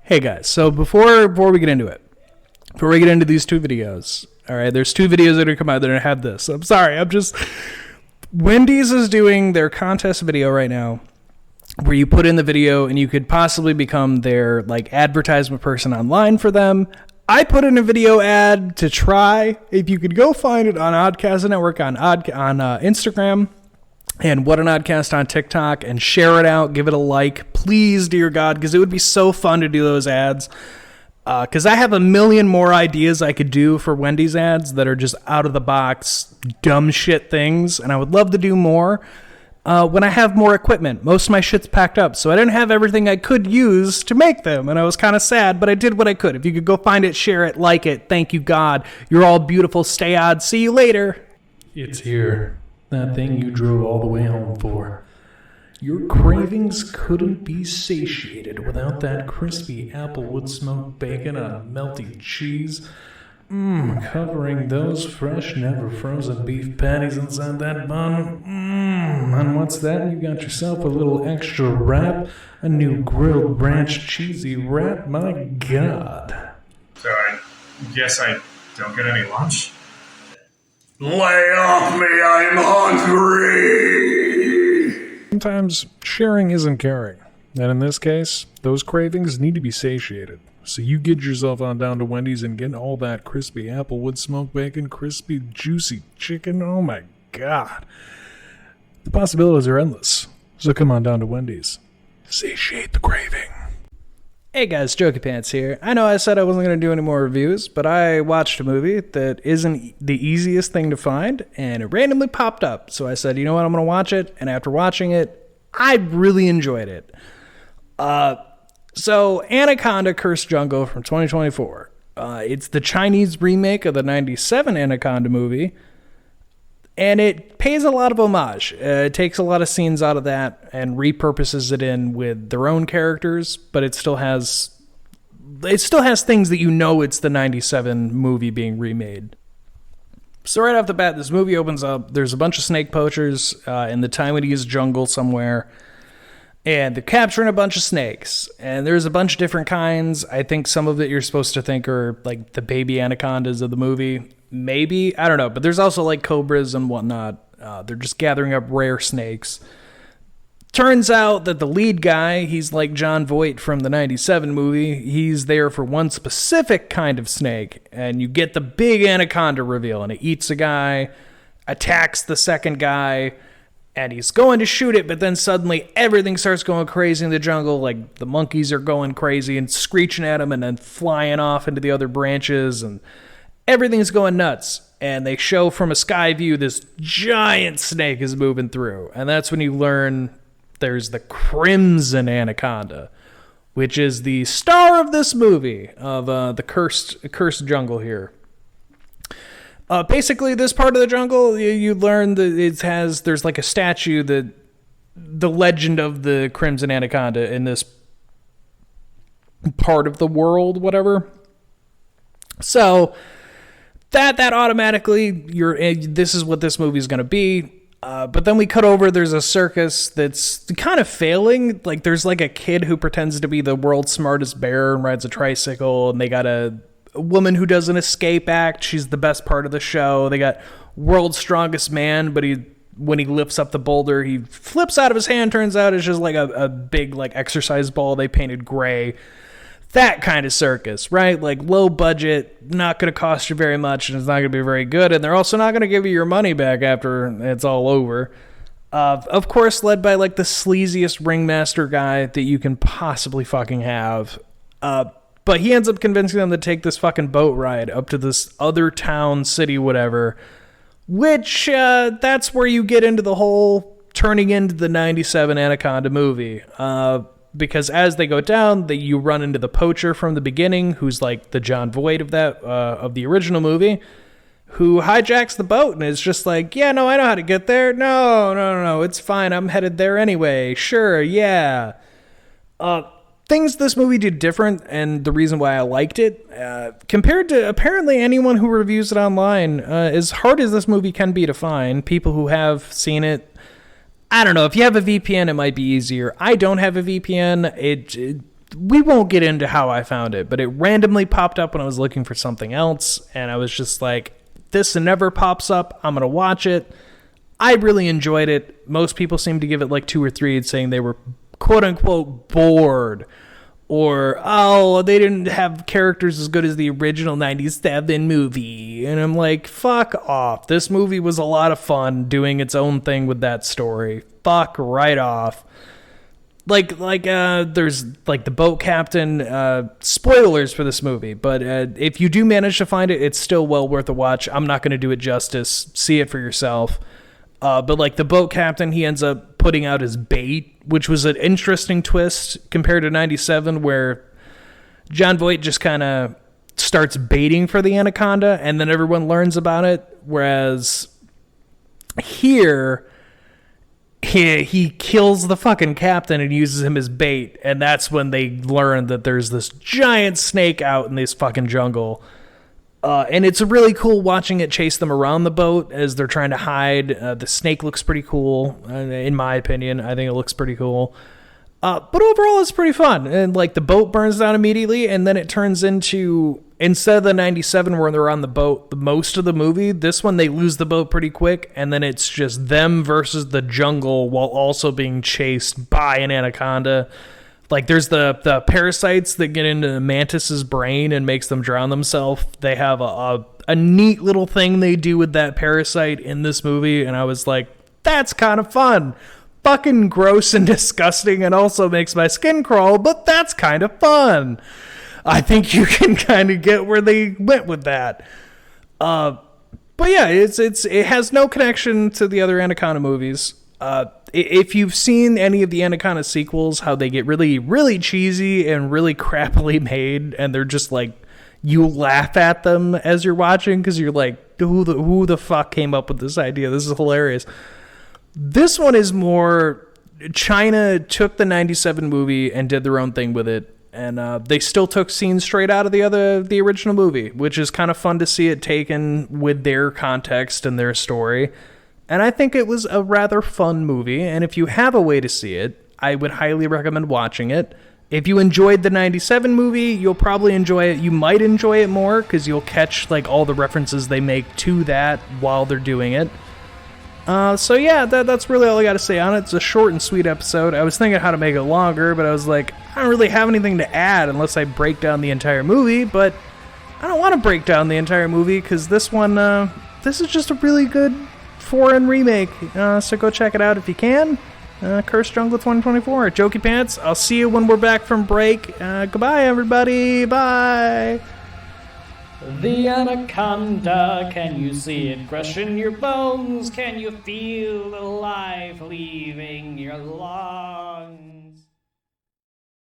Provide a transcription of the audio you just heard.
Hey guys, so before we get into it, before we get into these two videos, all right, there's two videos that are going to come out that are have this. I'm sorry, Wendy's is doing their contest video right now where you put in the video and you could possibly become their like advertisement person online for them. I put in a video ad to try. If you could go find it on Oddcast Network on Instagram and What an Oddcast on TikTok and share it out, give it a like, please, dear God, because it would be so fun to do those ads. Because I have a million more ideas I could do for Wendy's ads that are just out of the box, dumb shit things, and I would love to do more when I have more equipment. Most of my shit's packed up, so I didn't have everything I could use to make them, and I was kind of sad, but I did what I could. If you could go find it, share it, like it, thank you, God. You're all beautiful. Stay odd. See you later. It's here. That thing you drove all the way home for. Your cravings couldn't be satiated without that crispy applewood smoked bacon on melty cheese. Covering those fresh, never frozen beef patties inside that bun. And what's that? You got yourself a little extra wrap? A new grilled ranch cheesy wrap? My God. So I guess I don't get any lunch? Lay off me, I'm hungry! Sometimes sharing isn't caring. And in this case, those cravings need to be satiated. So you get yourself on down to Wendy's and get all that crispy applewood smoked bacon, crispy, juicy chicken. Oh my God. The possibilities are endless. So come on down to Wendy's. Satiate the craving. Hey guys, Jokey Pants here. I know I said I wasn't going to do any more reviews, but I watched a movie that isn't the easiest thing to find, and it randomly popped up. So I said, you know what, I'm going to watch it, and after watching it, I really enjoyed it. So Anaconda Cursed Jungle from 2024. It's the Chinese remake of the 97 Anaconda movie, and it pays a lot of homage. It takes a lot of scenes out of that and repurposes it in with their own characters, but it still has things that you know it's the 97 movie being remade. So right off the bat, this movie opens up. There's a bunch of snake poachers in the Taiwanese jungle somewhere, and they're capturing a bunch of snakes. And there's a bunch of different kinds. I think some of it you're supposed to think are like the baby anacondas of the movie. Maybe, I don't know, but there's also like cobras and whatnot. They're just gathering up rare snakes. Turns out that the lead guy, he's like John Voight from the 97 movie. He's there for one specific kind of snake, and you get the big anaconda reveal, and it eats a guy, attacks the second guy, and he's going to shoot it, but then suddenly everything starts going crazy in the jungle. Like the monkeys are going crazy and screeching at him and then flying off into the other branches, and everything's going nuts, and they show from a sky view this giant snake is moving through, and that's when you learn there's the Crimson Anaconda, which is the star of this movie, of the cursed jungle here. Basically, this part of the jungle, you learn that there's like a statue, that the legend of the Crimson Anaconda in this part of the world, whatever. So that automatically, this is what this movie is going to be. But then we cut over, there's a circus that's kind of failing. Like there's like a kid who pretends to be the world's smartest bear and rides a tricycle, and they got a woman who does an escape act. She's the best part of the show. They got world's strongest man, but when he lifts up the boulder, he flips out of his hand. Turns out it's just like a big like exercise ball they painted gray. That kind of circus, right? Like low budget, not going to cost you very much, and it's not going to be very good, and they're also not going to give you your money back after it's all over. Of course, led by like the sleaziest ringmaster guy that you can possibly fucking have. But he ends up convincing them to take this fucking boat ride up to this other town, city, whatever, which that's where you get into the whole turning into the 97 Anaconda movie. Because as they go down, you run into the poacher from the beginning, who's like the John Voight of the original movie, who hijacks the boat and is just like, yeah, no, I know how to get there. No, it's fine. I'm headed there anyway. Sure, yeah. Things this movie did different, and the reason why I liked it, compared to apparently anyone who reviews it online, as hard as this movie can be to find, people who have seen it, I don't know. If you have a VPN, it might be easier. I don't have a VPN. we won't get into how I found it, but it randomly popped up when I was looking for something else, and I was just like, this never pops up. I'm going to watch it. I really enjoyed it. Most people seem to give it like 2 or 3, saying they were quote-unquote bored, or, oh, they didn't have characters as good as the original 97 movie. And I'm like, fuck off. This movie was a lot of fun doing its own thing with that story. Fuck right off. Like there's like the boat captain, spoilers for this movie, but if you do manage to find it, it's still well worth a watch. I'm not going to do it justice. See it for yourself. But like the boat captain, he ends up putting out his bait, which was an interesting twist compared to 97, where John Voight just kind of starts baiting for the Anaconda, and then everyone learns about it. Whereas here, he kills the fucking captain and uses him as bait, and that's when they learn that there's this giant snake out in this fucking jungle. And it's really cool watching it chase them around the boat as they're trying to hide. The snake looks pretty cool, in my opinion. I think it looks pretty cool. But overall, it's pretty fun. And like the boat burns down immediately, and then it turns into, instead of the 97 where they're on the boat most of the movie, this one they lose the boat pretty quick, and then it's just them versus the jungle while also being chased by an anaconda. Like there's the parasites that get into the mantis's brain and makes them drown themselves. They have a neat little thing they do with that parasite in this movie, and I was like, that's kind of fun. Fucking gross and disgusting, and also makes my skin crawl, but that's kind of fun. I think you can kind of get where they went with that. But yeah, it has no connection to the other Anaconda movies. If you've seen any of the Anaconda sequels, how they get really, really cheesy and really crappily made, and they're just like, you laugh at them as you're watching because you're like, who the fuck came up with this idea? This is hilarious. This one is more, China took the 97 movie and did their own thing with it, and they still took scenes straight out of the original movie, which is kind of fun to see it taken with their context and their story. And I think it was a rather fun movie, and if you have a way to see it, I would highly recommend watching it. If you enjoyed the 97 movie, you'll probably enjoy it. You might enjoy it more because you'll catch like all the references they make to that while they're doing it. So yeah, that's really all I got to say on it. It's a short and sweet episode. I was thinking how to make it longer, but I was like, I don't really have anything to add unless I break down the entire movie, but I don't want to break down the entire movie because this one, this is just a really good foreign remake, so go check it out if you can. Cursed Jungle 2024, Jokey Pants. I'll see you when we're back from break. Goodbye, everybody. Bye. The Anaconda, can you see it crushing your bones? Can you feel the life leaving your lungs?